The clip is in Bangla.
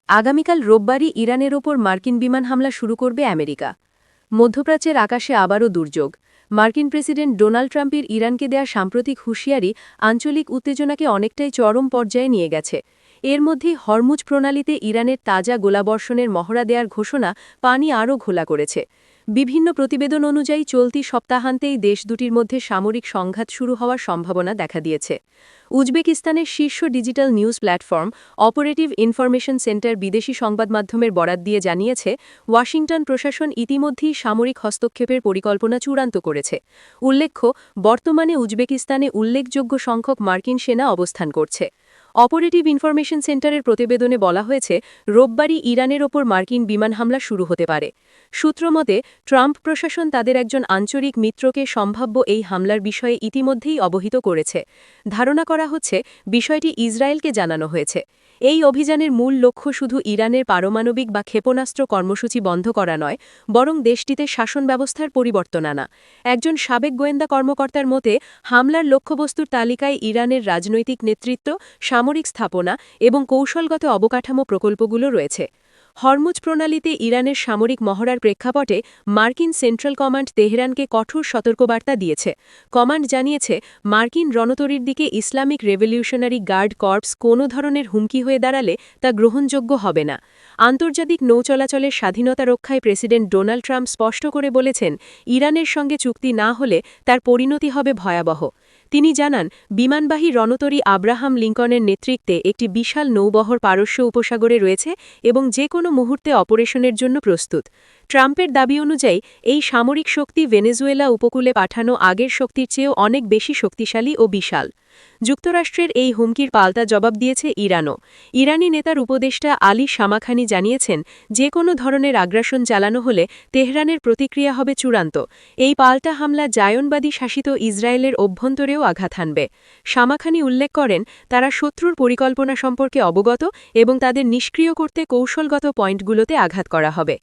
আগামীকাল রোববারই ইরানের ওপর মার্কিন বিমান হামলা শুরু করবে আমেরিকা। মধ্যপ্রাচ্যের আকাশে আবারও দুর্যোগ। মার্কিন প্রেসিডেন্ট ডোনাল্ড ট্রাম্পের ইরানকে দেয়া সাম্প্রতিক হুঁশিয়ারি আঞ্চলিক উত্তেজনাকে অনেকটাই চরম পর্যায়ে নিয়ে গেছে। এর মধ্যেই হরমুজ প্রণালীতে ইরানের তাজা গোলাবর্ষণের মহড়া দেওয়ার ঘোষণা পানি আরও ঘোলা করেছে। বিভিন্ন প্রতিবেদন অনুযায়ী চলতি সপ্তাহান্তেই দেশ দুটির মধ্যে সামরিক সংঘাত শুরু হওয়ার সম্ভাবনা দেখা দিয়েছে। উজবেকিস্তানের শীর্ষ digital news platform operative information centre বিদেশি সংবাদ মাধ্যমের বরাত দিয়ে জানিয়েছে, ওয়াশিংটন প্রশাসন ইতিমধ্যেই সামরিক হস্তক্ষেপের পরিকল্পনা চূড়ান্ত করেছে। উল্লেখ্য, বর্তমানে উজবেকিস্তানে উল্লেখযোগ্য সংখ্যক মার্কিন সেনা অবস্থান করছে। অপারেটিভ ইনফরমেশন সেন্টারের প্রতিবেদনে বলা হয়েছে, রোববারই ইরানের ওপর মার্কিন বিমান হামলা শুরু হতে পারে। সূত্রমতে, ট্রাম্প প্রশাসন তাদের একজন আঞ্চলিক মিত্রকে সম্ভাব্য এই হামলার বিষয়ে ইতিমধ্যেই অবহিত করেছে। ধারণা করা হচ্ছে, বিষয়টি ইসরায়েলকে জানানো হয়েছে। এই অভিযানের মূল লক্ষ্য শুধু ইরানের পারমাণবিক বা ক্ষেপণাস্ত্র কর্মসূচি বন্ধ করা নয়, বরং দেশটিতে শাসন ব্যবস্থার পরিবর্তন আনা। একজন সাবেক গোয়েন্দা কর্মকর্তার মতে, হামলার লক্ষ্যবস্তুর তালিকায় ইরানের রাজনৈতিক নেতৃত্ব, সামরিক স্থাপনা এবং কৌশলগত অবকাঠামো প্রকল্পগুলো রয়েছে। হরমুজ প্রণালীতে ইরানের সামরিক মহড়ার প্রেক্ষাপটে মার্কিন সেন্ট্রাল কমান্ড তেহরানকে কঠোর সতর্কবার্তা দিয়েছে। কমান্ড জানিয়েছে, মার্কিন রণতরীর দিকে ইসলামিক রেভলিউশনারি গার্ড কর্পস কোনো ধরনের হুমকি হয়ে দাঁড়ালে তা গ্রহণযোগ্য হবে না। আন্তর্জাতিক নৌ চলাচলের স্বাধীনতা রক্ষায় প্রেসিডেন্ট ডোনাল্ড ট্রাম্প স্পষ্ট করে বলেছেন, ইরানের সঙ্গে চুক্তি না হলে তার পরিণতি হবে ভয়াবহ। তিনি জানান, বিমানবাহী রণতরী আব্রাহাম লিঙ্কনের নেতৃত্বে একটি বিশাল নৌবহর পারস্য উপসাগরে রয়েছে এবং যে কোনো মুহূর্তে অপারেশনের জন্য প্রস্তুত। ট্রাম্পের দাবি অনুযায়ী, এই সামরিক শক্তি ভেনেজুয়েলা উপকূলে পাঠানো আগের শক্তির চেয়েও অনেক বেশি শক্তিশালী ও বিশাল। যুক্তরাষ্ট্রের এই হুমকির পাল্টা জবাব দিয়েছে ইরানও। ইরানি নেতার উপদেষ্টা আলী শামাখানি জানিয়েছেন, যে কোনো ধরনের আগ্রাসন চালানো হলে তেহরানের প্রতিক্রিয়া হবে চূড়ান্ত। এই পাল্টা হামলা জায়নবাদী শাসিত ইসরায়েলের অভ্যন্তরেও আঘাত হানবে। শামাখানি উল্লেখ করেন, তারা শত্রুর পরিকল্পনা সম্পর্কে অবগত এবং তাদের নিষ্ক্রিয় করতে কৌশলগত পয়েন্টগুলোতে আঘাত করা হবে।